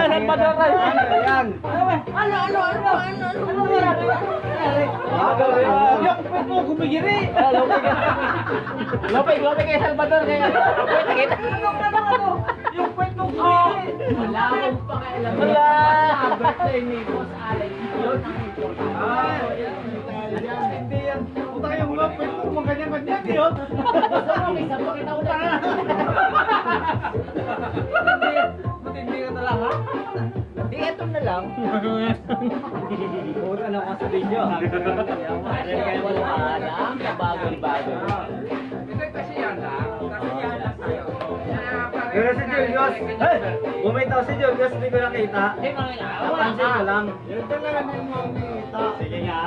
Salvador. Yan. Ano? Yung pwede mo gumigiri. Lopig kay Salvador kaya. Nakita. Yung pwede mo gumigiri. Wala akong pakialam. Wala. Birthday ni Boss Alex. Yun ang importante. Hindi yan. Puta kayo mga pwede mo kumaganyan-ganyan. Yun. Isa pa kita ulit. Matindi ka na lang ha? Di eto na lang. Puta na ka sa video ha? Kaya wala alam, bago-bago. Pero si Julius, bumitaw si Julius, hindi ko nakita. Napansin ko lang. Yun talaga na yung makita. Sige nga.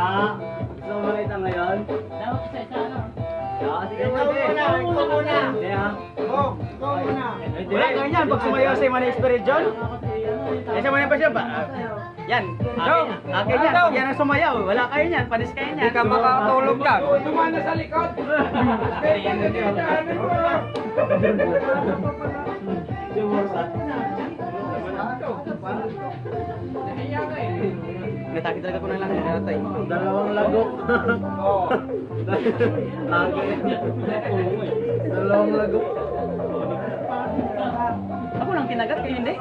Gusto mo makita ngayon? Dapat isa-isa ano? Sige, ikaw muna. Hindi ha? Oo, ikaw muna. Wala ka yan, pag sumayaw sa Manay Spirit John. Yan sa Manay pa siya ba? Yan, akin yan. Pag yan ang sumayaw, wala kayo yan, panis kayo yan. Hindi ka makakatulog yan. Tumana sa likod. Natakit talaga ko na lang natay. Dalawang lagok. Oo. Dalawang lagok. Ako lang kinagat kayo hindi.